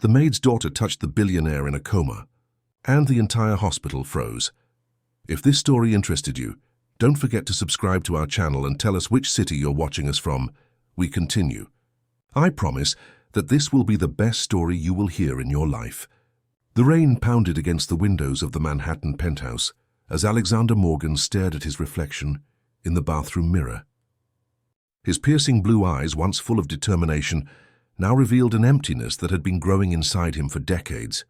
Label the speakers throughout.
Speaker 1: The maid's daughter touched the billionaire in a coma, and the entire hospital froze. If this story interested you, don't forget to subscribe to our channel and tell us which city you're watching us from. We continue. I promise that this will be the best story you will hear in your life. The rain pounded against the windows of the Manhattan penthouse as Alexander Morgan stared at his reflection in the bathroom mirror. His piercing blue eyes, once full of determination, now revealed an emptiness that had been growing inside him for decades.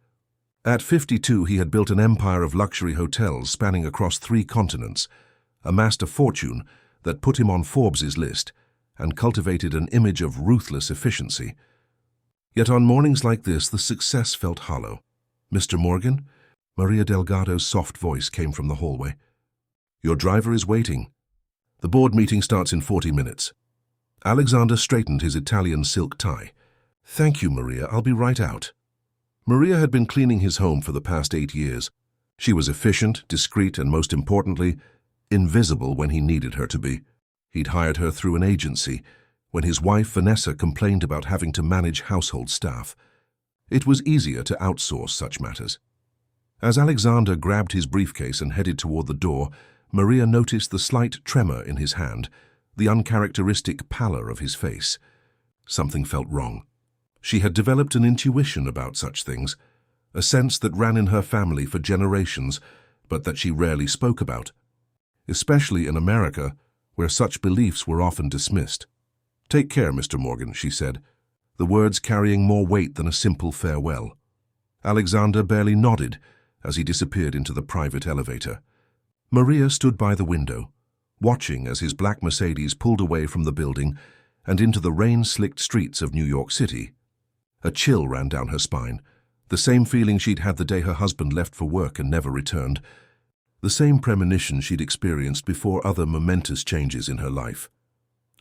Speaker 1: At 52, he had built an empire of luxury hotels spanning across 3 continents, amassed a fortune that put him on Forbes's list, and cultivated an image of ruthless efficiency. Yet on mornings like this, the success felt hollow. "Mr. Morgan?" Maria Delgado's soft voice came from the hallway. "Your driver is waiting. The board meeting starts in 40 minutes. Alexander straightened his Italian silk tie. "Thank you, Maria. I'll be right out." Maria had been cleaning his home for the past 8 years. She was efficient, discreet, and most importantly, invisible when he needed her to be. He'd hired her through an agency when his wife, Vanessa, complained about having to manage household staff. It was easier to outsource such matters. As Alexander grabbed his briefcase and headed toward the door, Maria noticed the slight tremor in his hand, the uncharacteristic pallor of his face. Something felt wrong. She had developed an intuition about such things, a sense that ran in her family for generations, but that she rarely spoke about, especially in America, where such beliefs were often dismissed. "Take care, Mr. Morgan," she said, the words carrying more weight than a simple farewell. Alexander barely nodded as he disappeared into the private elevator. Maria stood by the window, watching as his black Mercedes pulled away from the building and into the rain-slicked streets of New York City. A chill ran down her spine, the same feeling she'd had the day her husband left for work and never returned, the same premonition she'd experienced before other momentous changes in her life.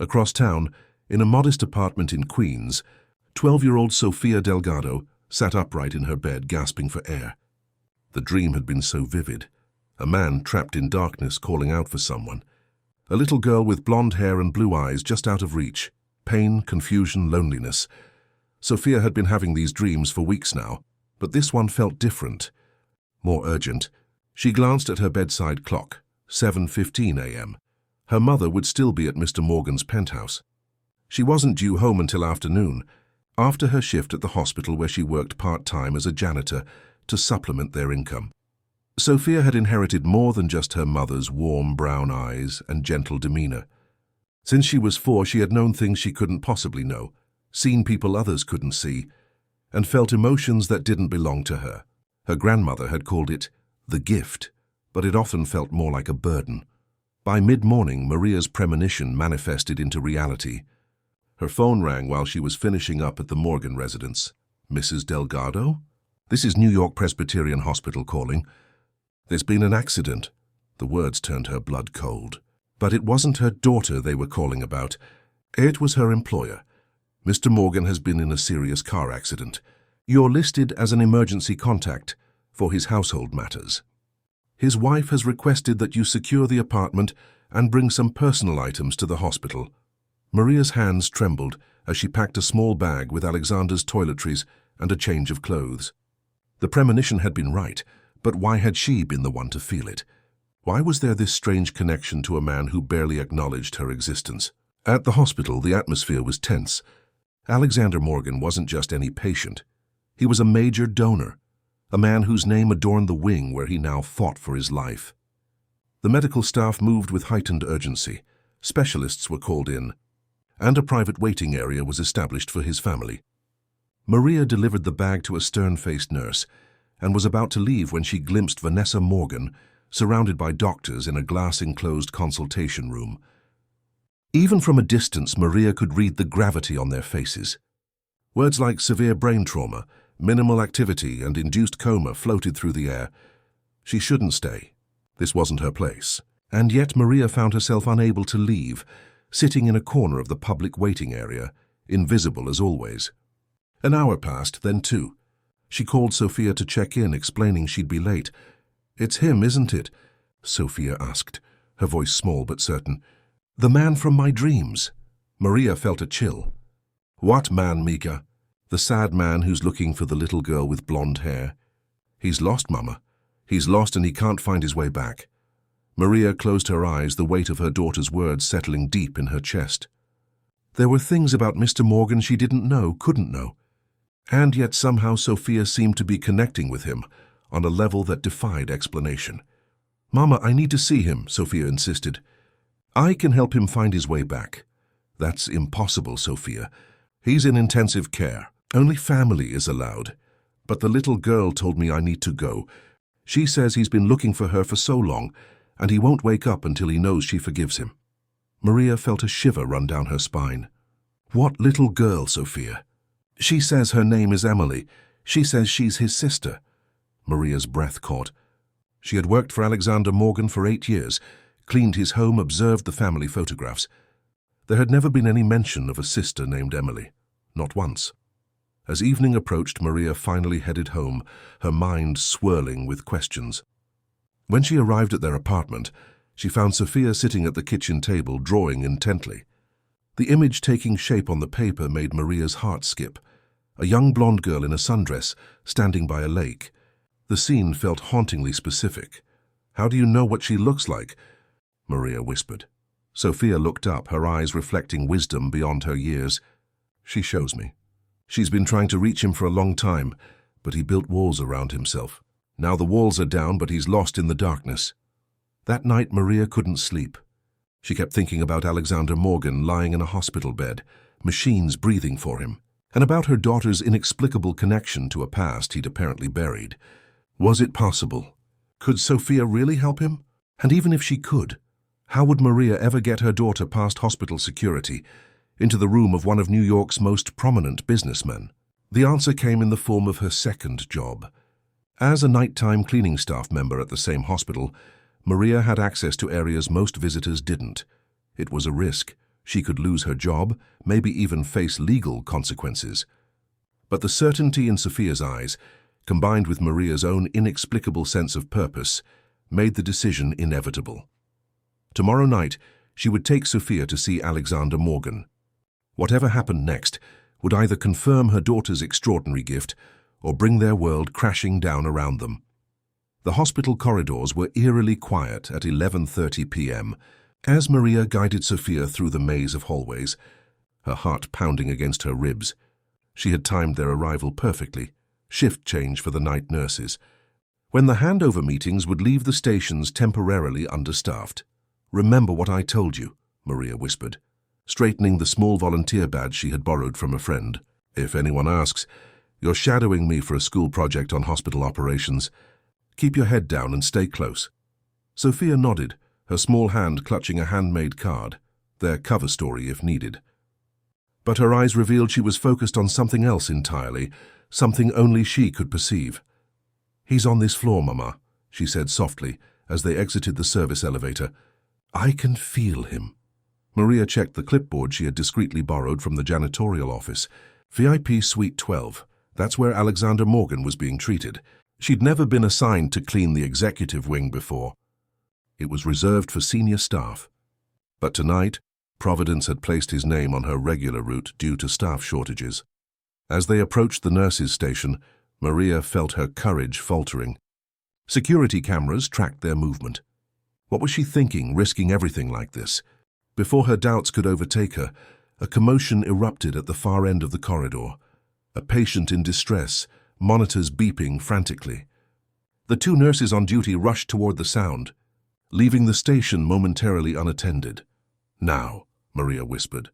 Speaker 1: Across town, in a modest apartment in Queens, 12-year-old Sofia Delgado sat upright in her bed, gasping for air. The dream had been so vivid. A man trapped in darkness calling out for someone. A little girl with blonde hair and blue eyes just out of reach. Pain, confusion, loneliness. Sofia had been having these dreams for weeks now, but this one felt different, more urgent. She glanced at her bedside clock, 7:15 a.m. Her mother would still be at Mr. Morgan's penthouse. She wasn't due home until afternoon, after her shift at the hospital where she worked part-time as a janitor to supplement their income. Sofia had inherited more than just her mother's warm brown eyes and gentle demeanor. Since she was 4, she had known things she couldn't possibly know, seen people others couldn't see, and felt emotions that didn't belong to her. Her grandmother had called it the gift, but it often felt more like a burden. By mid-morning, Maria's premonition manifested into reality. Her phone rang while she was finishing up at the Morgan residence. "Mrs. Delgado? This is New York Presbyterian Hospital calling. There's been an accident." The words turned her blood cold. But it wasn't her daughter they were calling about. It was her employer. "Mr. Morgan has been in a serious car accident. You're listed as an emergency contact for his household matters. His wife has requested that you secure the apartment and bring some personal items to the hospital." Maria's hands trembled as she packed a small bag with Alexander's toiletries and a change of clothes. The premonition had been right, but why had she been the one to feel it? Why was there this strange connection to a man who barely acknowledged her existence? At the hospital, the atmosphere was tense. Alexander Morgan wasn't just any patient. He was a major donor, a man whose name adorned the wing where he now fought for his life. The medical staff moved with heightened urgency. Specialists were called in, and a private waiting area was established for his family. Maria delivered the bag to a stern-faced nurse and was about to leave when she glimpsed Vanessa Morgan, surrounded by doctors in a glass-enclosed consultation room. Even from a distance, Maria could read the gravity on their faces. Words like severe brain trauma, minimal activity, and induced coma floated through the air. She shouldn't stay. This wasn't her place. And yet Maria found herself unable to leave, sitting in a corner of the public waiting area, invisible as always. An hour passed, then 2. She called Sofia to check in, explaining she'd be late. "It's him, isn't it?" Sofia asked, her voice small but certain. "The man from my dreams." Maria felt a chill. "What man, Mika?" The sad man who's looking for the little girl with blonde hair. He's lost, Mama. He's lost and he can't find his way back. Maria closed her eyes, the weight of her daughter's words settling deep in her chest. There were things about Mr. Morgan she didn't know, couldn't know. And yet somehow Sophia seemed to be connecting with him on a level that defied explanation. Mama, I need to see him, Sophia insisted. I can help him find his way back. That's impossible, Sophia. He's in intensive care. Only family is allowed. But the little girl told me I need to go. She says he's been looking for her for so long, and he won't wake up until he knows she forgives him. Maria felt a shiver run down her spine. What little girl, Sophia? She says her name is Emily. She says she's his sister. Maria's breath caught. She had worked for Alexander Morgan for 8 years, cleaned his home, observed the family photographs. There had never been any mention of a sister named Emily. Not once. As evening approached, Maria finally headed home, her mind swirling with questions. When she arrived at their apartment, she found Sophia sitting at the kitchen table, drawing intently. The image taking shape on the paper made Maria's heart skip. A young blonde girl in a sundress, standing by a lake. The scene felt hauntingly specific. How do you know what she looks like? Maria whispered. Sophia looked up, her eyes reflecting wisdom beyond her years. She shows me. She's been trying to reach him for a long time, but he built walls around himself. Now the walls are down, but he's lost in the darkness. That night, Maria couldn't sleep. She kept thinking about Alexander Morgan lying in a hospital bed, machines breathing for him, and about her daughter's inexplicable connection to a past he'd apparently buried. Was it possible? Could Sophia really help him? And even if she could, how would Maria ever get her daughter past hospital security, into the room of one of New York's most prominent businessmen? The answer came in the form of her second job. As a nighttime cleaning staff member at the same hospital, Maria had access to areas most visitors didn't. It was a risk. She could lose her job, maybe even face legal consequences. But the certainty in Sophia's eyes, combined with Maria's own inexplicable sense of purpose, made the decision inevitable. Tomorrow night, she would take Sophia to see Alexander Morgan. Whatever happened next would either confirm her daughter's extraordinary gift or bring their world crashing down around them. The hospital corridors were eerily quiet at 11:30 p.m. as Maria guided Sophia through the maze of hallways, her heart pounding against her ribs. She had timed their arrival perfectly, shift change for the night nurses, when the handover meetings would leave the stations temporarily understaffed. "Remember what I told you," Maria whispered, straightening the small volunteer badge she had borrowed from a friend. "If anyone asks, you're shadowing me for a school project on hospital operations. Keep your head down and stay close." Sophia nodded, her small hand clutching a handmade card, their cover story if needed. But her eyes revealed she was focused on something else entirely, something only she could perceive. "He's on this floor, Mama," she said softly as they exited the service elevator. "I can feel him." Maria checked the clipboard she had discreetly borrowed from the janitorial office. VIP Suite 12. That's where Alexander Morgan was being treated. She'd never been assigned to clean the executive wing before. It was reserved for senior staff. But tonight, Providence had placed his name on her regular route due to staff shortages. As they approached the nurses' station, Maria felt her courage faltering. Security cameras tracked their movement. What was she thinking, risking everything like this? Before her doubts could overtake her, a commotion erupted at the far end of the corridor. A patient in distress, monitors beeping frantically. The two nurses on duty rushed toward the sound, leaving the station momentarily unattended. "Now," Maria whispered,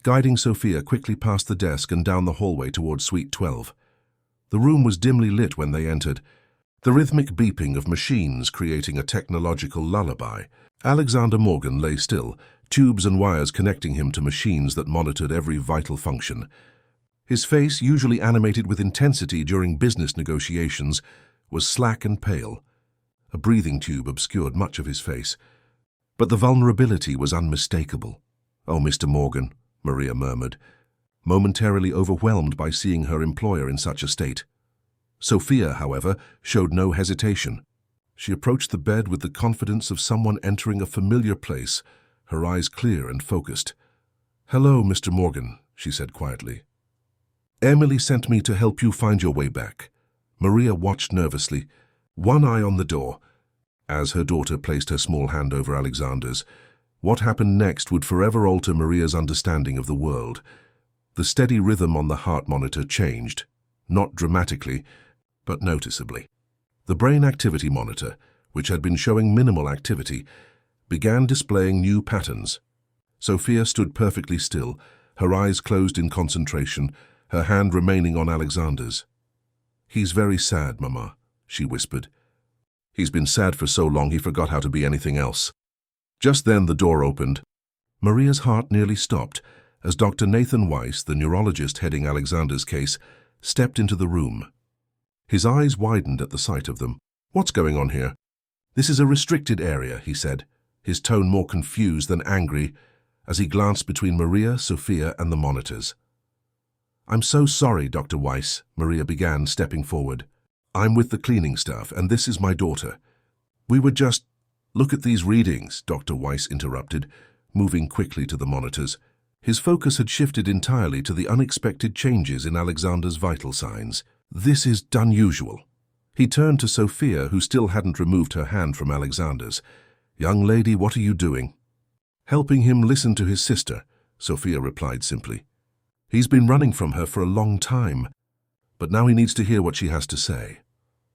Speaker 1: guiding Sophia quickly past the desk and down the hallway toward Suite 12. The room was dimly lit when they entered, the rhythmic beeping of machines creating a technological lullaby. Alexander Morgan lay still, tubes and wires connecting him to machines that monitored every vital function. His face, usually animated with intensity during business negotiations, was slack and pale. A breathing tube obscured much of his face. But the vulnerability was unmistakable. "Oh, Mr. Morgan," Maria murmured, momentarily overwhelmed by seeing her employer in such a state. Sophia, however, showed no hesitation. She approached the bed with the confidence of someone entering a familiar place, her eyes clear and focused. "Hello, Mr. Morgan," she said quietly. Emily sent me to help you find your way back. Maria watched nervously, one eye on the door. As her daughter placed her small hand over Alexander's, what happened next would forever alter Maria's understanding of the world. The steady rhythm on the heart monitor changed, not dramatically, but noticeably. The brain activity monitor, which had been showing minimal activity, began displaying new patterns. Sophia stood perfectly still, her eyes closed in concentration, her hand remaining on Alexander's. "He's very sad, Mama," she whispered. "He's been sad for so long he forgot how to be anything else." Just then the door opened. Maria's heart nearly stopped as Dr. Nathan Weiss, the neurologist heading Alexander's case, stepped into the room. His eyes widened at the sight of them. "What's going on here?" "This is a restricted area," he said, his tone more confused than angry, as he glanced between Maria, Sophia, and the monitors. "I'm so sorry, Dr. Weiss," Maria began, stepping forward. "I'm with the cleaning staff, and this is my daughter. We were just—" "Look at these readings," Dr. Weiss interrupted, moving quickly to the monitors. His focus had shifted entirely to the unexpected changes in Alexander's vital signs. "This is unusual." He turned to Sophia, who still hadn't removed her hand from Alexander's. "Young lady, what are you doing?" "Helping him listen to his sister," Sophia replied simply. "He's been running from her for a long time, but now he needs to hear what she has to say."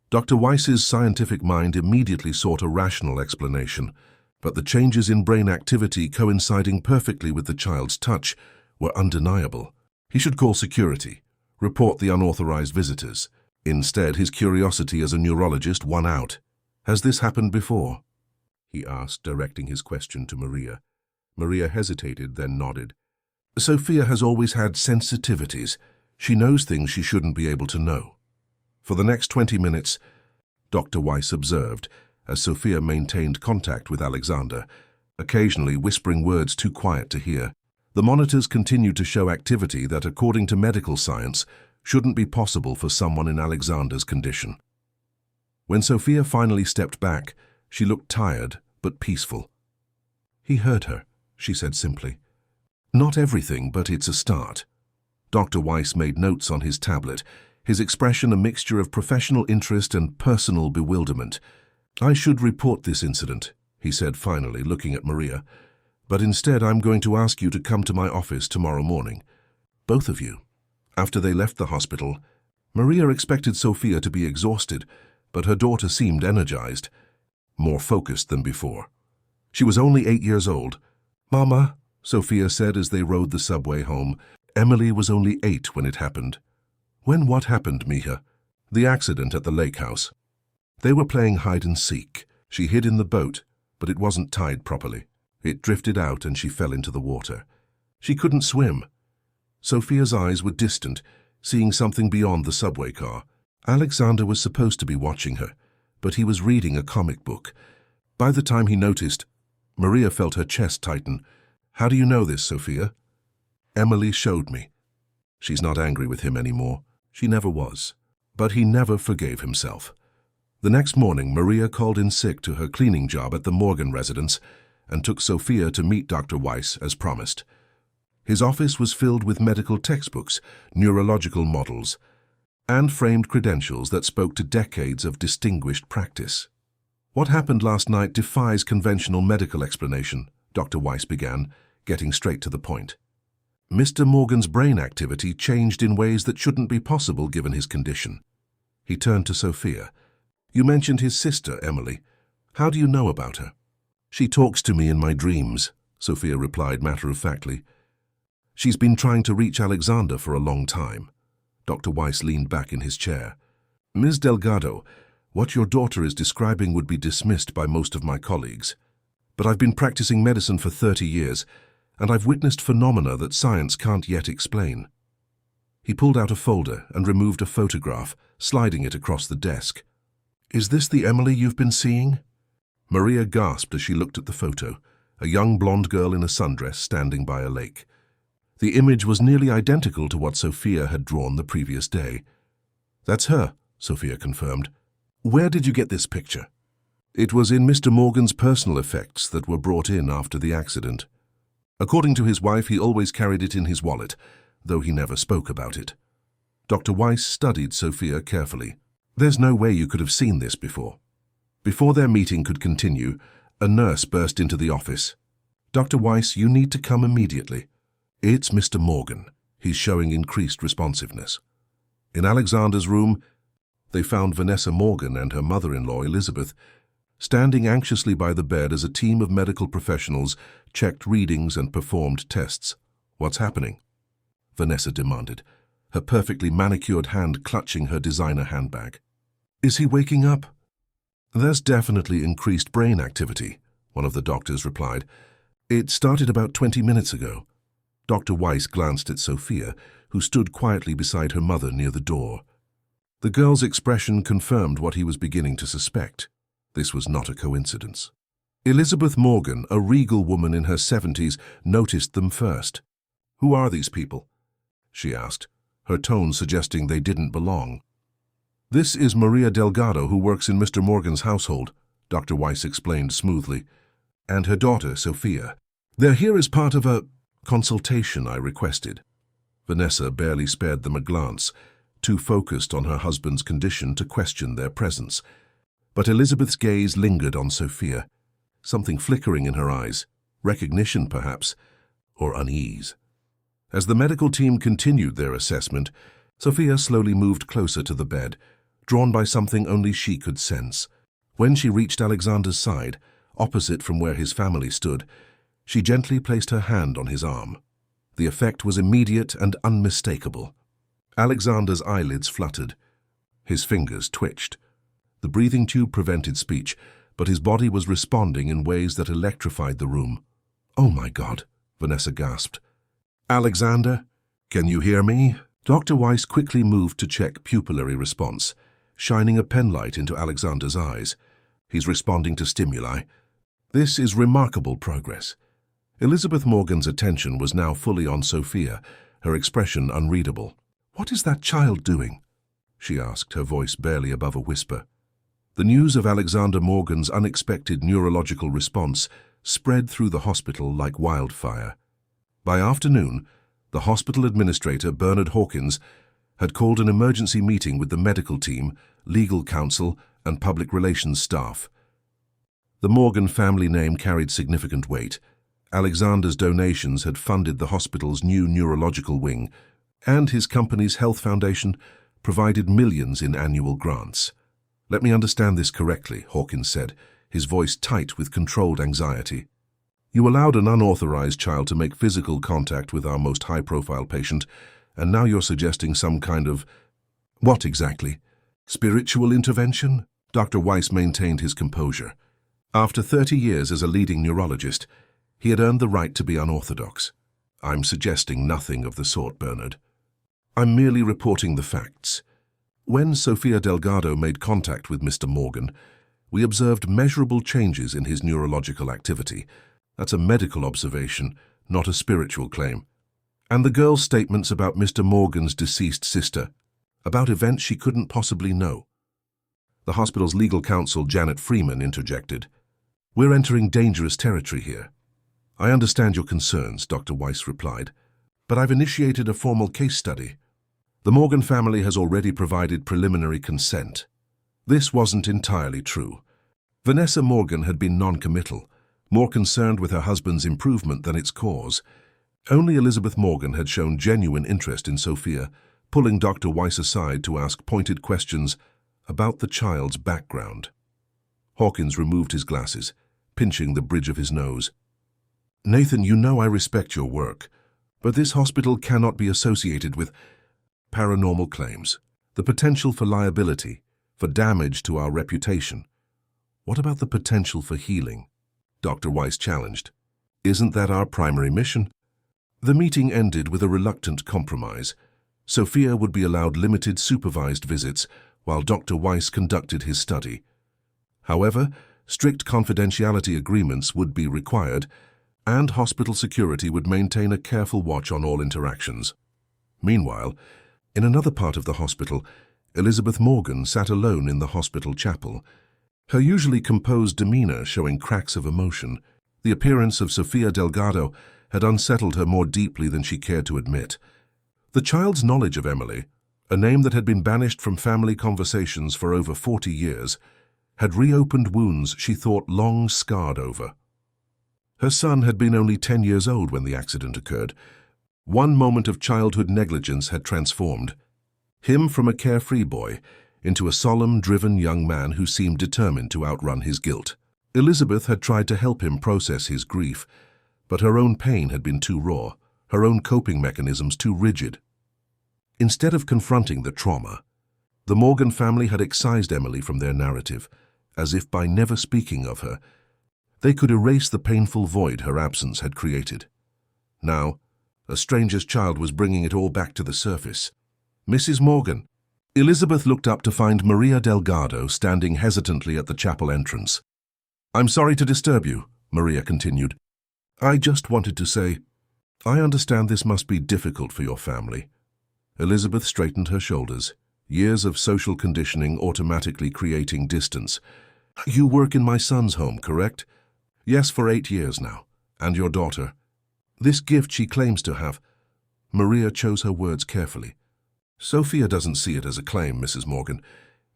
Speaker 1: Dr. Weiss's scientific mind immediately sought a rational explanation, but the changes in brain activity coinciding perfectly with the child's touch were undeniable. He should call security, report the unauthorized visitors. Instead, his curiosity as a neurologist won out. "Has this happened before?" he asked, directing his question to Maria. Maria hesitated, then nodded. "Sophia has always had sensitivities. She knows things she shouldn't be able to know." For the next 20 minutes, Dr. Weiss observed, as Sophia maintained contact with Alexander, occasionally whispering words too quiet to hear. The monitors continued to show activity that, according to medical science, shouldn't be possible for someone in Alexander's condition. When Sophia finally stepped back, she looked tired but peaceful. "He heard her," she said simply. "Not everything, but it's a start." Dr. Weiss made notes on his tablet, his expression a mixture of professional interest and personal bewilderment. "I should report this incident," he said finally, looking at Maria, "but instead I'm going to ask you to come to my office tomorrow morning. Both of you." After they left the hospital, Maria expected Sophia to be exhausted, but her daughter seemed energized, more focused than before. She was only 8 years old. "Mama," Sophia said as they rode the subway home, "Emily was only 8 when it happened." "When what happened, Mija?" "The accident at the lake house. They were playing hide and seek. She hid in the boat, but it wasn't tied properly. It drifted out and she fell into the water. She couldn't swim." Sophia's eyes were distant, seeing something beyond the subway car. Alexander was supposed to be watching her, but he was reading a comic book. By the time he noticed, Maria felt her chest tighten. "How do you know this, Sophia?" "Emily showed me." She's not angry with him anymore. She never was. But he never forgave himself. The next morning, Maria called in sick to her cleaning job at the Morgan residence and took Sophia to meet Dr. Weiss as promised. His office was filled with medical textbooks, neurological models, and framed credentials that spoke to decades of distinguished practice. "What happened last night defies conventional medical explanation," Dr. Weiss began, getting straight to the point. "Mr. Morgan's brain activity changed in ways that shouldn't be possible given his condition." He turned to Sophia. "You mentioned his sister, Emily. How do you know about her?" "She talks to me in my dreams," Sophia replied matter-of-factly. "She's been trying to reach Alexander for a long time." Dr. Weiss leaned back in his chair. "Ms. Delgado, what your daughter is describing would be dismissed by most of my colleagues. But I've been practicing medicine for 30 years, and I've witnessed phenomena that science can't yet explain." He pulled out a folder and removed a photograph, sliding it across the desk. "Is this the Emily you've been seeing?" Maria gasped as she looked at the photo, a young blonde girl in a sundress standing by a lake. The image was nearly identical to what Sophia had drawn the previous day. "That's her," Sophia confirmed. "Where did you get this picture?" "It was in Mr. Morgan's personal effects that were brought in after the accident. According to his wife, he always carried it in his wallet, though he never spoke about it." Dr. Weiss studied Sophia carefully. There's no way you could have seen this before. Before their meeting could continue, a nurse burst into the office. Dr. Weiss, you need to come immediately. It's Mr. Morgan. He's showing increased responsiveness. In Alexander's room, they found Vanessa Morgan and her mother-in-law, Elizabeth, standing anxiously by the bed as a team of medical professionals checked readings and performed tests. What's happening? Vanessa demanded, her perfectly manicured hand clutching her designer handbag. Is he waking up? There's definitely increased brain activity, one of the doctors replied. It started about 20 minutes ago. Dr. Weiss glanced at Sophia, who stood quietly beside her mother near the door. The girl's expression confirmed what he was beginning to suspect. This was not a coincidence. Elizabeth Morgan, a regal woman in her 70s, noticed them first. Who are these people? She asked, her tone suggesting they didn't belong. This is Maria Delgado, who works in Mr. Morgan's household, Dr. Weiss explained smoothly, and her daughter, Sophia. They're here as part of a consultation I requested. Vanessa barely spared them a glance, too focused on her husband's condition to question their presence. But Elizabeth's gaze lingered on Sophia, something flickering in her eyes, recognition perhaps, or unease. As the medical team continued their assessment, Sophia slowly moved closer to the bed, drawn by something only she could sense. When she reached Alexander's side, opposite from where his family stood, she gently placed her hand on his arm. The effect was immediate and unmistakable. Alexander's eyelids fluttered. His fingers twitched. The breathing tube prevented speech, but his body was responding in ways that electrified the room. "Oh my God," Vanessa gasped. "Alexander, can you hear me?" Dr. Weiss quickly moved to check pupillary response, shining a penlight into Alexander's eyes. He's responding to stimuli. This is remarkable progress. Elizabeth Morgan's attention was now fully on Sophia, her expression unreadable. "What is that child doing?" she asked, her voice barely above a whisper. The news of Alexander Morgan's unexpected neurological response spread through the hospital like wildfire. By afternoon, the hospital administrator, Bernard Hawkins, had called an emergency meeting with the medical team, legal counsel, and public relations staff. The Morgan family name carried significant weight. Alexander's donations had funded the hospital's new neurological wing, and his company's health foundation provided millions in annual grants. "Let me understand this correctly," Hawkins said, his voice tight with controlled anxiety. "You allowed an unauthorized child to make physical contact with our most high-profile patient, and now you're suggesting some kind of... what exactly? Spiritual intervention?" Dr. Weiss maintained his composure. After 30 years as a leading neurologist, he had earned the right to be unorthodox. "I'm suggesting nothing of the sort, Bernard. I'm merely reporting the facts. When Sophia Delgado made contact with Mr. Morgan, we observed measurable changes in his neurological activity. That's a medical observation, not a spiritual claim. And the girl's statements about Mr. Morgan's deceased sister, about events she couldn't possibly know." The hospital's legal counsel, Janet Freeman, interjected. "We're entering dangerous territory here." "I understand your concerns," Dr. Weiss replied, "but I've initiated a formal case study. The Morgan family has already provided preliminary consent." This wasn't entirely true. Vanessa Morgan had been non-committal, more concerned with her husband's improvement than its cause. Only Elizabeth Morgan had shown genuine interest in Sophia, pulling Dr. Weiss aside to ask pointed questions about the child's background. Hawkins removed his glasses, pinching the bridge of his nose. "Nathan, you know I respect your work, but this hospital cannot be associated with paranormal claims. The potential for liability, for damage to our reputation. What about the potential for healing?" Dr. Weiss challenged. "Isn't that our primary mission?" The meeting ended with a reluctant compromise. Sophia would be allowed limited supervised visits while Dr. Weiss conducted his study. However, strict confidentiality agreements would be required, and hospital security would maintain a careful watch on all interactions. Meanwhile, in another part of the hospital, Elizabeth Morgan sat alone in the hospital chapel, her usually composed demeanor showing cracks of emotion. The appearance of Sophia Delgado had unsettled her more deeply than she cared to admit. The child's knowledge of Emily, A name that had been banished from family conversations for over 40 years had reopened wounds she thought long scarred over. Her son had been only 10 years old when the accident occurred. One moment of childhood negligence had transformed him from a carefree boy into a solemn, driven young man who seemed determined to outrun his guilt. Elizabeth had tried to help him process his grief, but her own pain had been too raw, her own coping mechanisms too rigid. Instead of confronting the trauma, the Morgan family had excised Emily from their narrative, as if by never speaking of her, they could erase the painful void her absence had created. Now, a stranger's child was bringing it all back to the surface. Mrs. Morgan. Elizabeth looked up to find Maria Delgado standing hesitantly at the chapel entrance. "I'm sorry to disturb you," Maria continued. "I just wanted to say, I understand this must be difficult for your family." Elizabeth straightened her shoulders, years of social conditioning automatically creating distance. "You work in my son's home, correct?" "Yes, for 8 years now. And your daughter?" "This gift she claims to have." Maria chose her words carefully. "Sophia doesn't see it as a claim, Mrs. Morgan.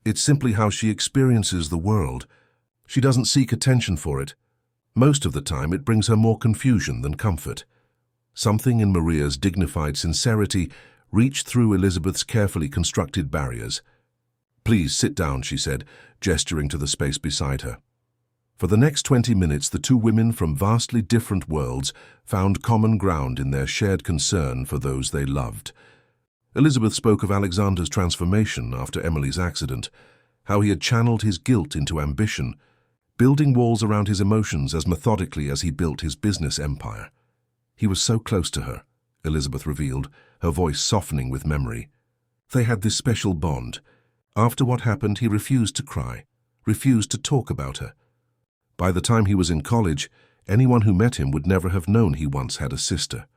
Speaker 1: It's simply how she experiences the world. She doesn't seek attention for it. Most of the time it brings her more confusion than comfort." Something in Maria's dignified sincerity reached through Elizabeth's carefully constructed barriers. "Please sit down," she said, gesturing to the space beside her. For the next 20 minutes, the two women from vastly different worlds found common ground in their shared concern for those they loved. Elizabeth spoke of Alexander's transformation after Emily's accident, how he had channeled his guilt into ambition, building walls around his emotions as methodically as he built his business empire. He was so close to her, Elizabeth revealed, her voice softening with memory. They had this special bond. After what happened, he refused to cry, refused to talk about her. By the time he was in college, anyone who met him would never have known he once had a sister.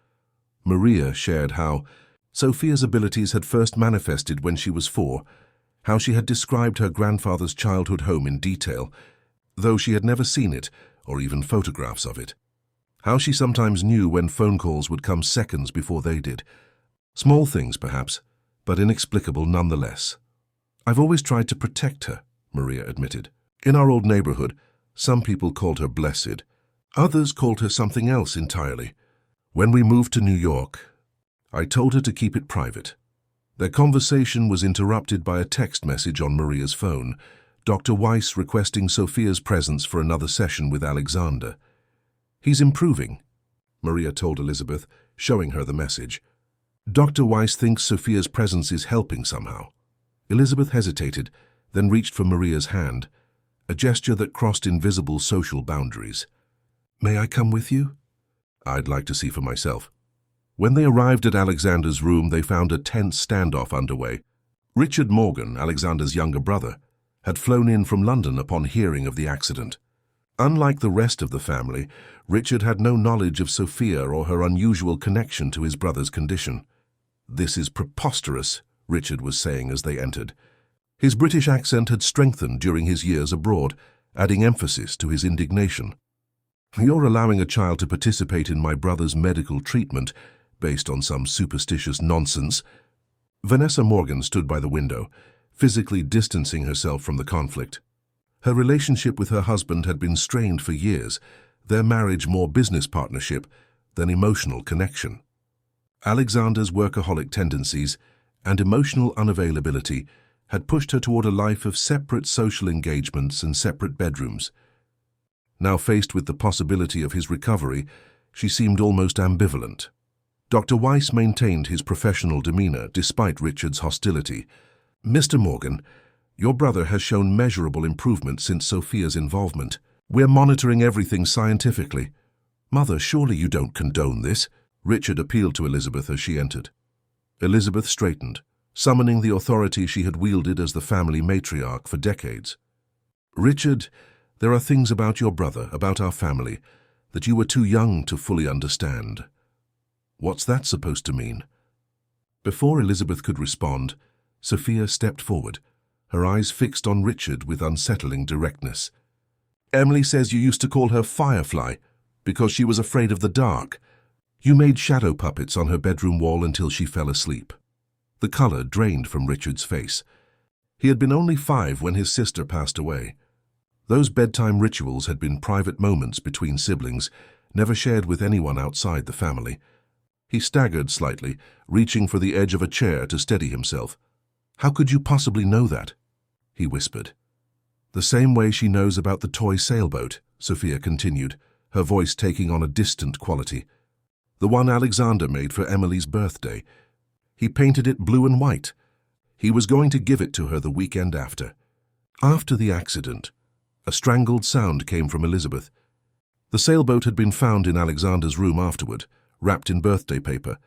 Speaker 1: Maria shared how Sophia's abilities had first manifested when she was 4, how she had described her grandfather's childhood home in detail, though she had never seen it or even photographs of it. How she sometimes knew when phone calls would come seconds before they did. Small things, perhaps, but inexplicable nonetheless. "I've always tried to protect her," Maria admitted. "In our old neighborhood, some people called her blessed. Others called her something else entirely. When we moved to New York, I told her to keep it private." Their conversation was interrupted by a text message on Maria's phone, Dr. Weiss requesting Sophia's presence for another session with Alexander. "He's improving," Maria told Elizabeth, showing her the message. "Dr. Weiss thinks Sophia's presence is helping somehow." Elizabeth hesitated, then reached for Maria's hand, a gesture that crossed invisible social boundaries. "May I come with you?" "I'd like to see for myself." When they arrived at Alexander's room, they found a tense standoff underway. Richard Morgan, Alexander's younger brother, had flown in from London upon hearing of the accident. Unlike the rest of the family, Richard had no knowledge of Sophia or her unusual connection to his brother's condition. "This is preposterous," Richard was saying as they entered. His British accent had strengthened during his years abroad, adding emphasis to his indignation. "You're allowing a child to participate in my brother's medical treatment based on some superstitious nonsense." Vanessa Morgan stood by the window, physically distancing herself from the conflict. Her relationship with her husband had been strained for years, their marriage more business partnership than emotional connection. Alexander's workaholic tendencies and emotional unavailability had pushed her toward a life of separate social engagements and separate bedrooms. Now faced with the possibility of his recovery, she seemed almost ambivalent. Dr. Weiss maintained his professional demeanor despite Richard's hostility. "Mr. Morgan, your brother has shown measurable improvement since Sophia's involvement. We're monitoring everything scientifically." "Mother, surely you don't condone this?" Richard appealed to Elizabeth as she entered. Elizabeth straightened, summoning the authority she had wielded as the family matriarch for decades. "Richard, there are things about your brother, about our family, that you were too young to fully understand." "What's that supposed to mean?" Before Elizabeth could respond, Sophia stepped forward, her eyes fixed on Richard with unsettling directness. "Emily says you used to call her Firefly because she was afraid of the dark. You made shadow puppets on her bedroom wall until she fell asleep. The color drained from Richard's face. He had been only 5 when his sister passed away. Those bedtime rituals had been private moments between siblings, never shared with anyone outside the family. He staggered slightly, reaching for the edge of a chair to steady himself. "How could you possibly know that?" he whispered. "The same way she knows about the toy sailboat," Sophia continued, her voice taking on a distant quality. "The one Alexander made for Emily's birthday. He painted it blue and white. He was going to give it to her the weekend after." After the accident, a strangled sound came from Elizabeth. The sailboat had been found in Alexander's room afterward, wrapped in birthday paper.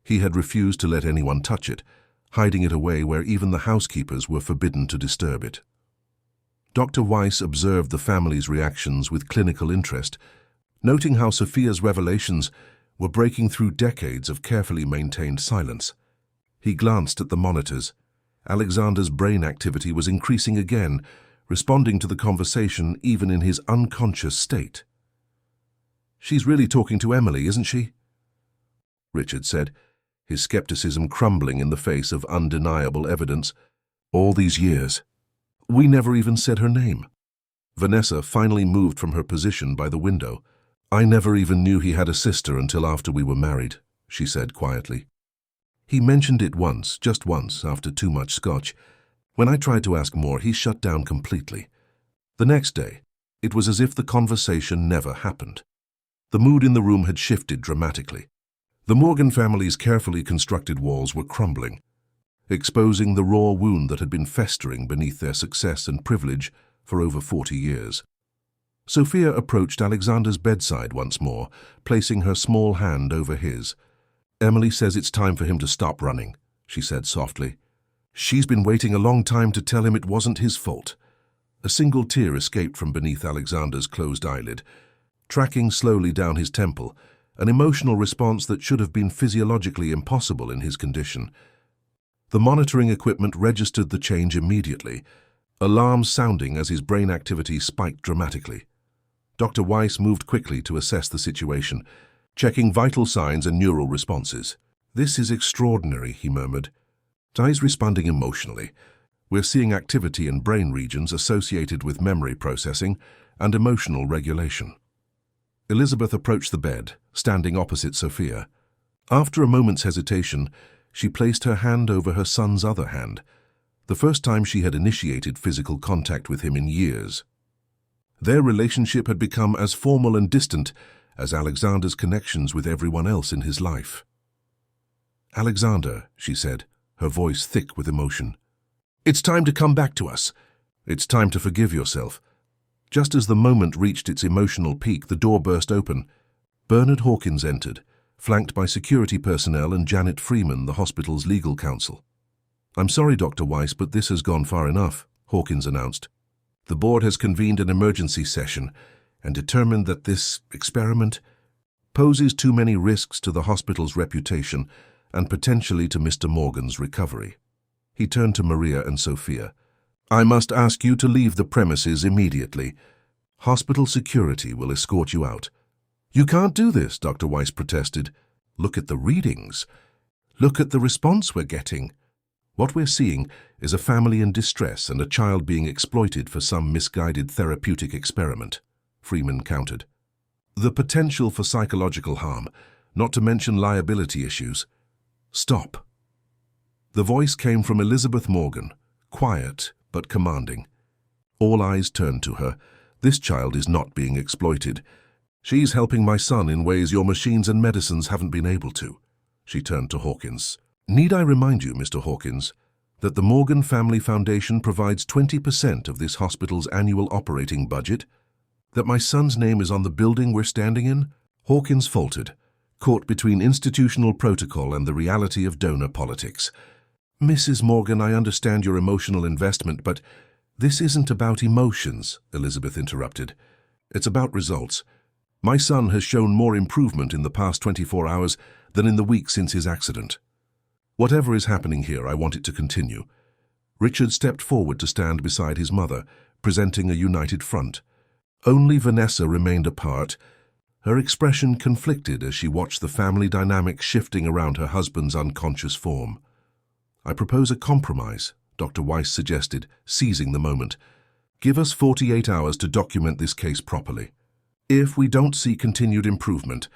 Speaker 1: He had refused to let anyone touch it, hiding it away where even the housekeepers were forbidden to disturb it. Dr. Weiss observed the family's reactions with clinical interest, noting how Sophia's revelations were breaking through decades of carefully maintained silence. He glanced at the monitors. Alexander's brain activity was increasing again, responding to the conversation even in his unconscious state. "She's really talking to Emily, isn't she?" Richard said, his skepticism crumbling in the face of undeniable evidence. "All these years, we never even said her name." Vanessa finally moved from her position by the window. "I never even knew he had a sister until after we were married," she said quietly. "He mentioned it once, just once, after too much scotch. When I tried to ask more, he shut down completely. The next day, it was as if the conversation never happened. The mood in the room had shifted dramatically. The Morgan family's carefully constructed walls were crumbling, exposing the raw wound that had been festering beneath their success and privilege for over 40 years. Sophia approached Alexander's bedside once more, placing her small hand over his. "Emily says it's time for him to stop running," she said softly. "She's been waiting a long time to tell him it wasn't his fault." A single tear escaped from beneath Alexander's closed eyelid, tracking slowly down his temple, an emotional response that should have been physiologically impossible in his condition. The monitoring equipment registered the change immediately, alarms sounding as his brain activity spiked dramatically. Dr. Weiss moved quickly to assess the situation, checking vital signs and neural responses. "This is extraordinary," he murmured. "Di's responding emotionally. We're seeing activity in brain regions associated with memory processing and emotional regulation." Elizabeth approached the bed, standing opposite Sophia. After a moment's hesitation, she placed her hand over her son's other hand, the first time she had initiated physical contact with him in years. Their relationship had become as formal and distant as Alexander's connections with everyone else in his life. "Alexander," she said, her voice thick with emotion, "it's time to come back to us. It's time to forgive yourself." Just as the moment reached its emotional peak, the door burst open. Bernard Hawkins entered, flanked by security personnel and Janet Freeman, the hospital's legal counsel. "I'm sorry, Dr. Weiss, but this has gone far enough," Hawkins announced. "The board has convened an emergency session and determined that this experiment poses too many risks to the hospital's reputation and potentially to Mr. Morgan's recovery." He turned to Maria and Sophia. "I must ask you to leave the premises immediately. Hospital security will escort you out." "You can't do this," Dr. Weiss protested. "Look at the readings. Look at the response we're getting. What we're seeing is a family in distress and a child being exploited for some misguided therapeutic experiment," Freeman countered. "The potential for psychological harm, not to mention liability issues." "Stop." The voice came from Elizabeth Morgan, quiet but commanding. All eyes turned to her. "This child is not being exploited. She's helping my son in ways your machines and medicines haven't been able to." She turned to Hawkins. "Need I remind you, Mr. Hawkins, that the Morgan Family Foundation provides 20% of this hospital's annual operating budget? That my son's name is on the building we're standing in?" Hawkins faltered, caught between institutional protocol and the reality of donor politics. "Mrs. Morgan, I understand your emotional investment, but this isn't about emotions," Elizabeth interrupted. "It's about results. My son has shown more improvement in the past 24 hours than in the week since his accident. Whatever is happening here, I want it to continue." Richard stepped forward to stand beside his mother, presenting a united front. Only Vanessa remained apart, her expression conflicted as she watched the family dynamic shifting around her husband's unconscious form. I propose a compromise, Dr. Weiss suggested, seizing the moment. Give us 48 hours to document this case properly. If we don't see continued improvement,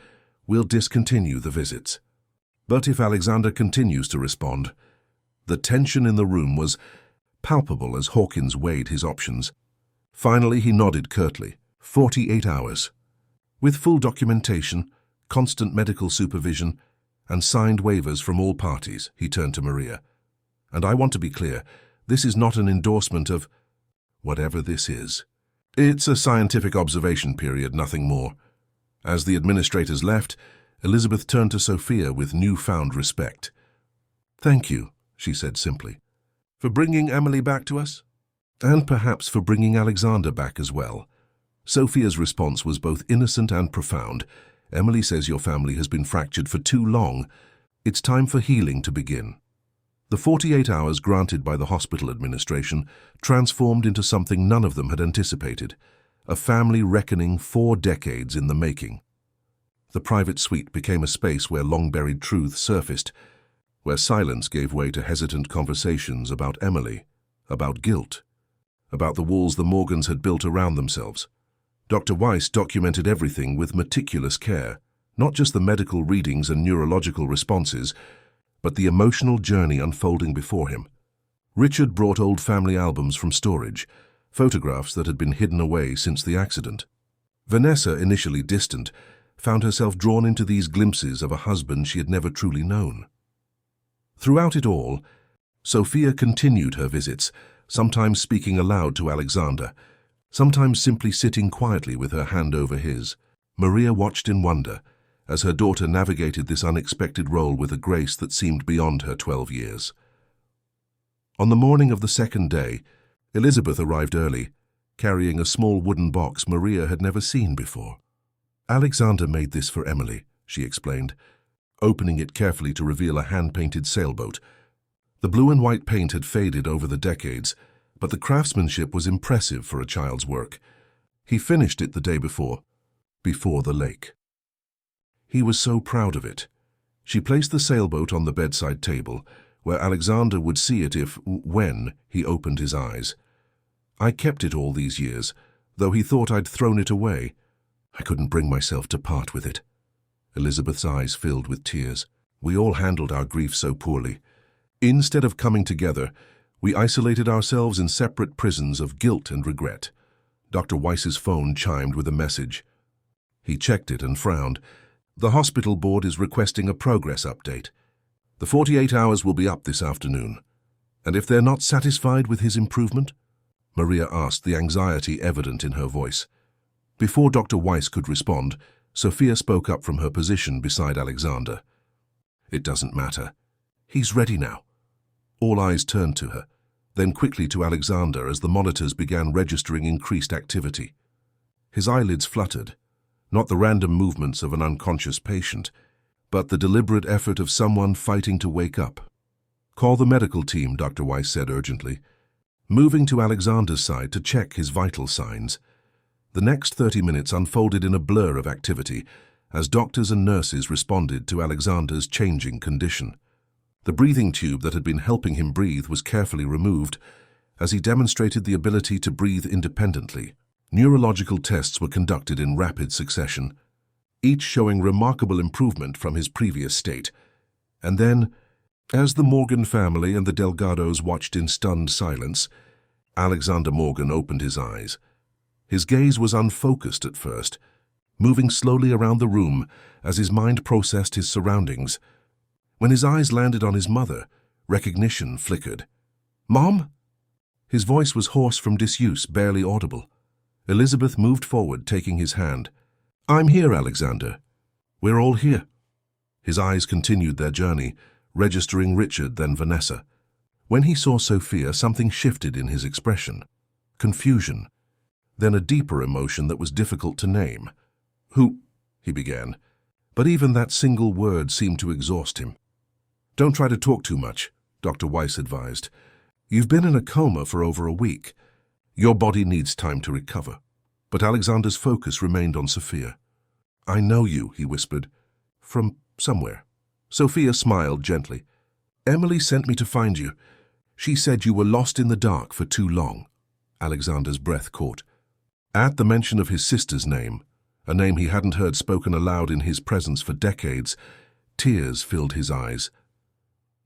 Speaker 1: we'll discontinue the visits. But if Alexander continues to respond, the tension in the room was palpable as Hawkins weighed his options. Finally, he nodded curtly. 48 hours. With full documentation, constant medical supervision, and signed waivers from all parties, he turned to Maria. And I want to be clear, this is not an endorsement of whatever this is. It's a scientific observation period, nothing more. As the administrators left, Elizabeth turned to Sophia with newfound respect. Thank you, she said simply, for bringing Emily back to us, and perhaps for bringing Alexander back as well. Sophia's response was both innocent and profound. Emily says your family has been fractured for too long. It's time for healing to begin. The 48 hours granted by the hospital administration transformed into something none of them had anticipated, a family reckoning 4 decades in the making. The private suite became a space where long-buried truth surfaced, where silence gave way to hesitant conversations about Emily, about guilt, about the walls the Morgans had built around themselves. Dr. Weiss documented everything with meticulous care, not just the medical readings and neurological responses, but the emotional journey unfolding before him. Richard brought old family albums from storage, photographs that had been hidden away since the accident. Vanessa, initially distant, found herself drawn into these glimpses of a husband she had never truly known. Throughout it all, Sophia continued her visits, sometimes speaking aloud to Alexander, sometimes simply sitting quietly with her hand over his. Maria watched in wonder as her daughter navigated this unexpected role with a grace that seemed beyond her 12 years. On the morning of the second day, Elizabeth arrived early, carrying a small wooden box Maria had never seen before. Alexander made this for Emily, she explained, opening it carefully to reveal a hand-painted sailboat. The blue and white paint had faded over the decades, but the craftsmanship was impressive for a child's work. He finished it the day before the lake. He was so proud of it. She placed the sailboat on the bedside table, where Alexander would see it when he opened his eyes. I kept it all these years, though he thought I'd thrown it away. I couldn't bring myself to part with it. Elizabeth's eyes filled with tears. We all handled our grief so poorly. Instead of coming together, we isolated ourselves in separate prisons of guilt and regret. Dr. Weiss's phone chimed with a message. He checked it and frowned. The hospital board is requesting a progress update. The 48 hours will be up this afternoon. And if they're not satisfied with his improvement? Maria asked, the anxiety evident in her voice. Before Dr. Weiss could respond, Sophia spoke up from her position beside Alexander. It doesn't matter. He's ready now. All eyes turned to her, then quickly to Alexander as the monitors began registering increased activity. His eyelids fluttered, not the random movements of an unconscious patient, but the deliberate effort of someone fighting to wake up. Call the medical team, Dr. Weiss said urgently, moving to Alexander's side to check his vital signs. The next 30 minutes unfolded in a blur of activity as doctors and nurses responded to Alexander's changing condition. The breathing tube that had been helping him breathe was carefully removed as he demonstrated the ability to breathe independently. Neurological tests were conducted in rapid succession, each showing remarkable improvement from his previous state. And then, as the Morgan family and the Delgados watched in stunned silence, Alexander Morgan opened his eyes. His gaze was unfocused at first, moving slowly around the room as his mind processed his surroundings. When his eyes landed on his mother, recognition flickered. "Mom?" His voice was hoarse from disuse, barely audible. Elizabeth moved forward, taking his hand. "I'm here, Alexander. We're all here." His eyes continued their journey, registering Richard, then Vanessa. When he saw Sophia, something shifted in his expression. Confusion, then a deeper emotion that was difficult to name. "Who?" he began, but even that single word seemed to exhaust him. "Don't try to talk too much," Dr. Weiss advised. "You've been in a coma for over a week. Your body needs time to recover." But Alexander's focus remained on Sophia. "I know you," he whispered. "From somewhere." Sophia smiled gently. Emily sent me to find you. She said you were lost in the dark for too long. Alexander's breath caught. At the mention of his sister's name, a name he hadn't heard spoken aloud in his presence for decades, tears filled his eyes.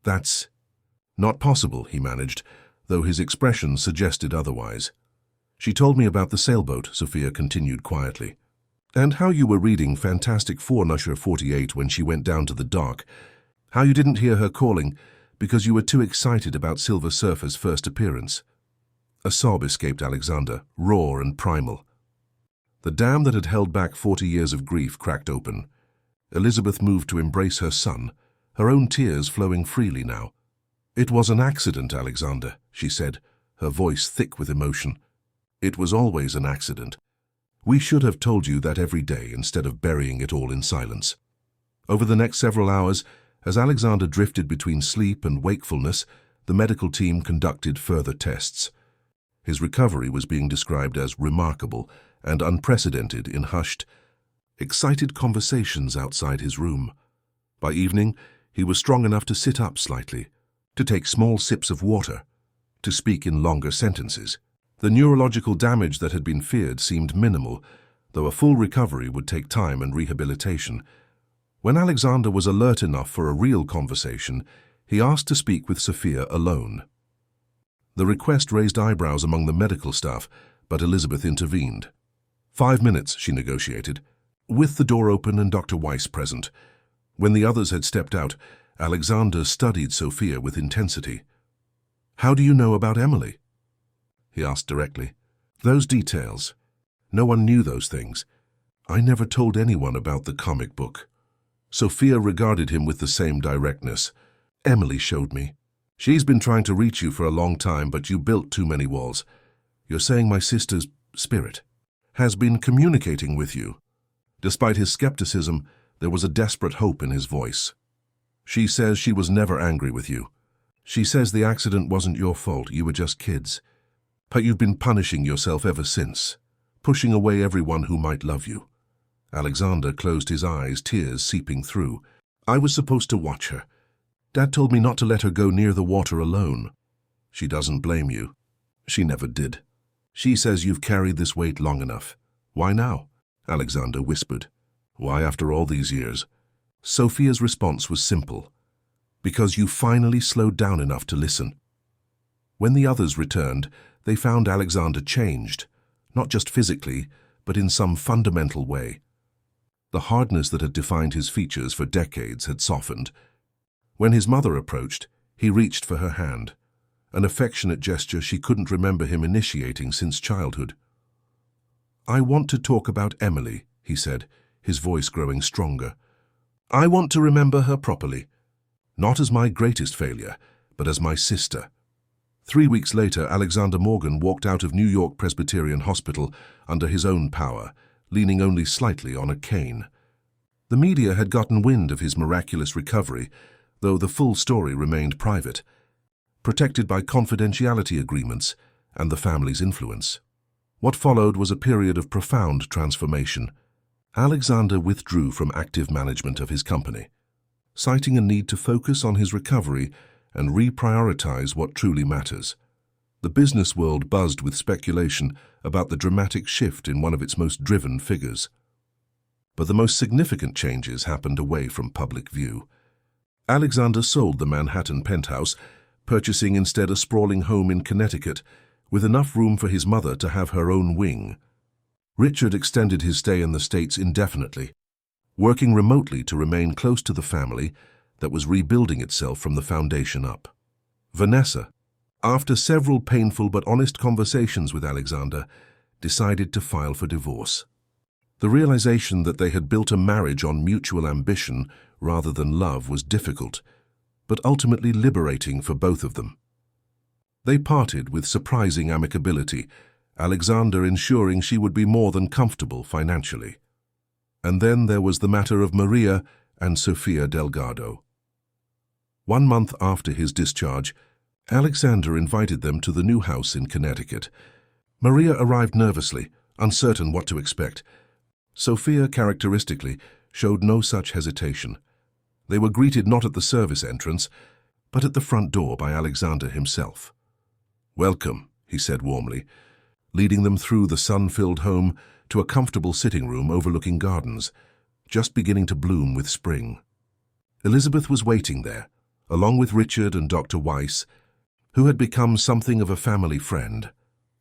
Speaker 1: That's not possible, he managed, though his expression suggested otherwise. She told me about the sailboat, Sophia continued quietly, and how you were reading Fantastic Four number 48 when she went down to the dock, how you didn't hear her calling because you were too excited about Silver Surfer's first appearance. A sob escaped Alexander, raw and primal. The dam that had held back 40 years of grief cracked open. Elizabeth moved to embrace her son, her own tears flowing freely now. It was an accident, Alexander, she said, her voice thick with emotion. It was always an accident. We should have told you that every day instead of burying it all in silence. Over the next several hours, as Alexander drifted between sleep and wakefulness, the medical team conducted further tests. His recovery was being described as remarkable and unprecedented in hushed, excited conversations outside his room. By evening, he was strong enough to sit up slightly, to take small sips of water, to speak in longer sentences. The neurological damage that had been feared seemed minimal, though a full recovery would take time and rehabilitation. When Alexander was alert enough for a real conversation, he asked to speak with Sophia alone. The request raised eyebrows among the medical staff, but Elizabeth intervened. 5 minutes, she negotiated, with the door open and Dr. Weiss present. When the others had stepped out, Alexander studied Sophia with intensity. "How do you know about Emily?" he asked directly. "Those details. No one knew those things. I never told anyone about the comic book." Sophia regarded him with the same directness. "Emily showed me. She's been trying to reach you for a long time, but you built too many walls. You're saying my sister's spirit has been communicating with you." Despite his skepticism, there was a desperate hope in his voice. "She says she was never angry with you. She says the accident wasn't your fault, you were just kids. But you've been punishing yourself ever since, pushing away everyone who might love you." Alexander closed his eyes, tears seeping through. "I was supposed to watch her. Dad told me not to let her go near the water alone. She doesn't blame you. She never did. She says you've carried this weight long enough. Why now?" Alexander whispered. "Why after all these years?" Sophia's response was simple. "Because you finally slowed down enough to listen." When the others returned, they found Alexander changed, not just physically, but in some fundamental way. The hardness that had defined his features for decades had softened. When his mother approached, he reached for her hand, an affectionate gesture she couldn't remember him initiating since childhood. "I want to talk about Emily," he said, his voice growing stronger. "I want to remember her properly, not as my greatest failure, but as my sister." 3 weeks later, Alexander Morgan walked out of New York Presbyterian Hospital under his own power, leaning only slightly on a cane. The media had gotten wind of his miraculous recovery, though the full story remained private, protected by confidentiality agreements and the family's influence. What followed was a period of profound transformation. Alexander withdrew from active management of his company, citing a need to focus on his recovery and reprioritize what truly matters. The business world buzzed with speculation about the dramatic shift in one of its most driven figures. But the most significant changes happened away from public view. Alexander sold the Manhattan penthouse, purchasing instead a sprawling home in Connecticut, with enough room for his mother to have her own wing. Richard extended his stay in the States indefinitely, working remotely to remain close to the family that was rebuilding itself from the foundation up. Vanessa, after several painful but honest conversations with Alexander, decided to file for divorce. The realization that they had built a marriage on mutual ambition rather than love was difficult, but ultimately liberating for both of them. They parted with surprising amicability, Alexander ensuring she would be more than comfortable financially. And then there was the matter of Maria and Sofia Delgado. 1 month after his discharge, Alexander invited them to the new house in Connecticut. Maria arrived nervously, uncertain what to expect. Sofia, characteristically, showed no such hesitation. They were greeted not at the service entrance, but at the front door by Alexander himself. "Welcome," he said warmly, leading them through the sun-filled home to a comfortable sitting room overlooking gardens, just beginning to bloom with spring. Elizabeth was waiting there, along with Richard and Dr. Weiss, who had become something of a family friend.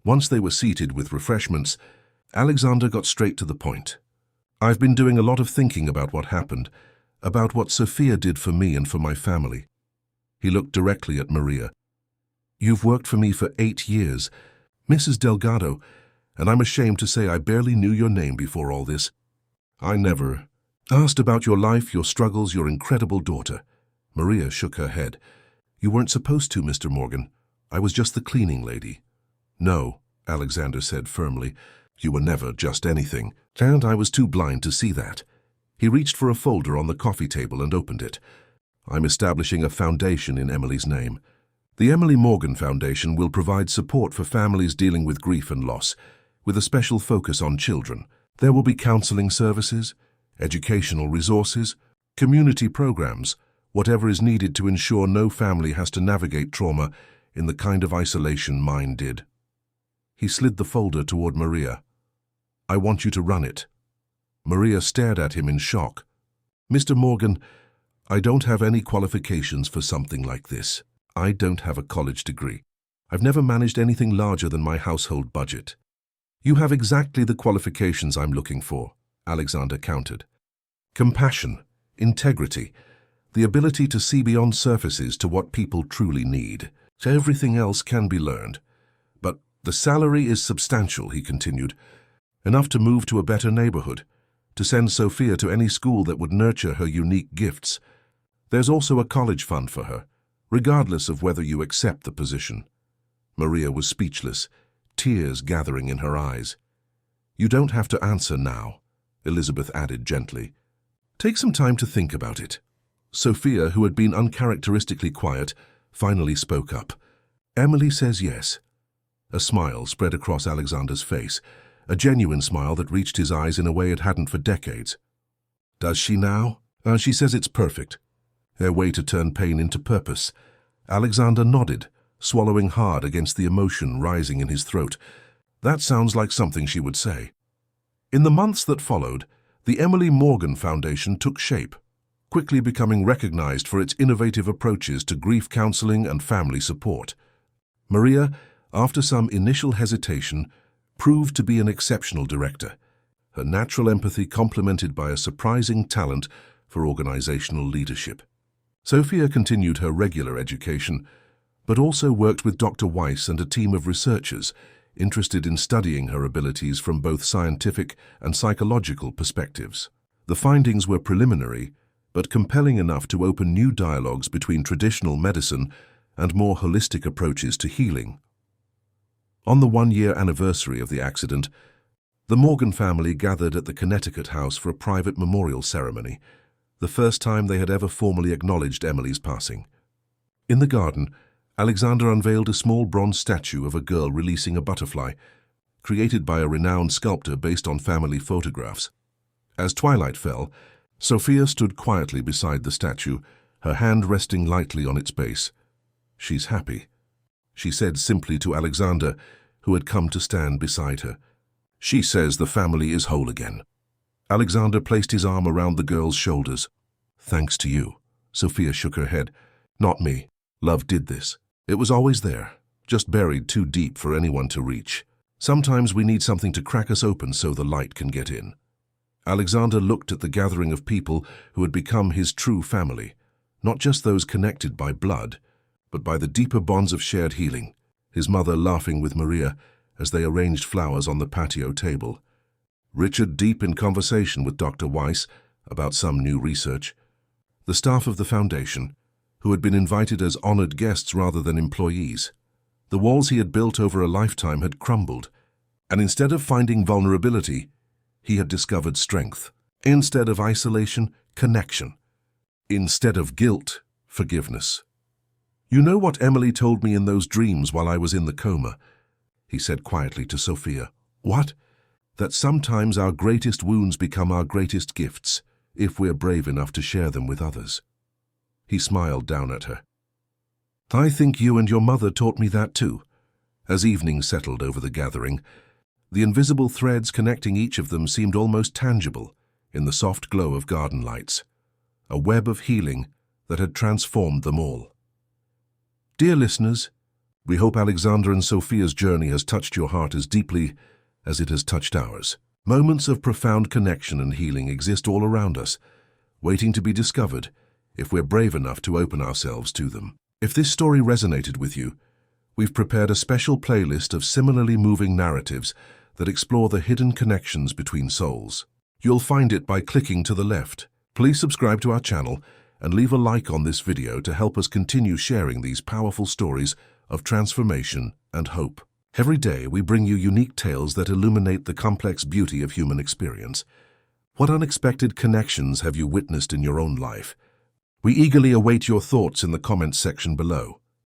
Speaker 1: Once they were seated with refreshments, Alexander got straight to the point. "I've been doing a lot of thinking about what happened, about what Sophia did for me and for my family." He looked directly at Maria. "You've worked for me for 8 years, Mrs. Delgado, and I'm ashamed to say I barely knew your name before all this. I never asked about your life, your struggles, your incredible daughter." Maria shook her head. "You weren't supposed to, Mr. Morgan. I was just the cleaning lady." "No," Alexander said firmly. "You were never just anything, and I was too blind to see that." He reached for a folder on the coffee table and opened it. "I'm establishing a foundation in Emily's name. The Emily Morgan Foundation will provide support for families dealing with grief and loss, with a special focus on children. There will be counseling services, educational resources, community programs, whatever is needed to ensure no family has to navigate trauma in the kind of isolation mine did." He slid the folder toward Maria. "I want you to run it." Maria stared at him in shock. "Mr. Morgan, I don't have any qualifications for something like this. I don't have a college degree. I've never managed anything larger than my household budget." "You have exactly the qualifications I'm looking for," Alexander countered. "Compassion, integrity, the ability to see beyond surfaces to what people truly need. Everything else can be learned. But the salary is substantial," he continued. "Enough to move to a better neighborhood, to send Sophia to any school that would nurture her unique gifts. There's also a college fund for her, regardless of whether you accept the position." Maria was speechless, tears gathering in her eyes. "You don't have to answer now," Elizabeth added gently. "Take some time to think about it." Sophia, who had been uncharacteristically quiet, finally spoke up. "Emily says yes." A smile spread across Alexander's face, a genuine smile that reached his eyes in a way it hadn't for decades. "Does she now?" She says it's perfect. Her way to turn pain into purpose." Alexander nodded, swallowing hard against the emotion rising in his throat. That sounds like something she would say. In the months that followed, the Emily Morgan Foundation took shape, quickly becoming recognized for its innovative approaches to grief counseling and family support. Maria, after some initial hesitation, proved to be an exceptional director, her natural empathy complemented by a surprising talent for organizational leadership. Sophia continued her regular education, but also worked with Dr. Weiss and a team of researchers interested in studying her abilities from both scientific and psychological perspectives. The findings were preliminary, but compelling enough to open new dialogues between traditional medicine and more holistic approaches to healing. On the 1-year anniversary of the accident, the Morgan family gathered at the Connecticut house for a private memorial ceremony, the first time they had ever formally acknowledged Emily's passing. In the garden, Alexander unveiled a small bronze statue of a girl releasing a butterfly, created by a renowned sculptor based on family photographs. As twilight fell, Sophia stood quietly beside the statue, her hand resting lightly on its base. "She's happy," she said simply to Alexander, who had come to stand beside her. "She says the family is whole again." Alexander placed his arm around the girl's shoulders. "Thanks to you." Sophia shook her head. "Not me. Love did this. It was always there, just buried too deep for anyone to reach. Sometimes we need something to crack us open so the light can get in." Alexander looked at the gathering of people who had become his true family, not just those connected by blood, but by the deeper bonds of shared healing, his mother laughing with Maria as they arranged flowers on the patio table. Richard deep in conversation with Dr. Weiss about some new research. The staff of the foundation, who had been invited as honored guests rather than employees. The walls he had built over a lifetime had crumbled, and instead of finding vulnerability, he had discovered strength. Instead of isolation, connection. Instead of guilt, forgiveness. "You know what Emily told me in those dreams while I was in the coma?" he said quietly to Sophia. "What?" "That sometimes our greatest wounds become our greatest gifts, if we're brave enough to share them with others." He smiled down at her. I think you and your mother taught me that too. As evening settled over the gathering, the invisible threads connecting each of them seemed almost tangible in the soft glow of garden lights, a web of healing that had transformed them all. Dear listeners, we hope Alexander and Sophia's journey has touched your heart as deeply as it has touched ours. Moments of profound connection and healing exist all around us, waiting to be discovered if we're brave enough to open ourselves to them. If this story resonated with you, we've prepared a special playlist of similarly moving narratives that explore the hidden connections between souls. You'll find it by clicking to the left. Please subscribe to our channel and leave a like on this video to help us continue sharing these powerful stories of transformation and hope. Every day we bring you unique tales that illuminate the complex beauty of human experience. What unexpected connections have you witnessed in your own life? We eagerly await your thoughts in the comments section below.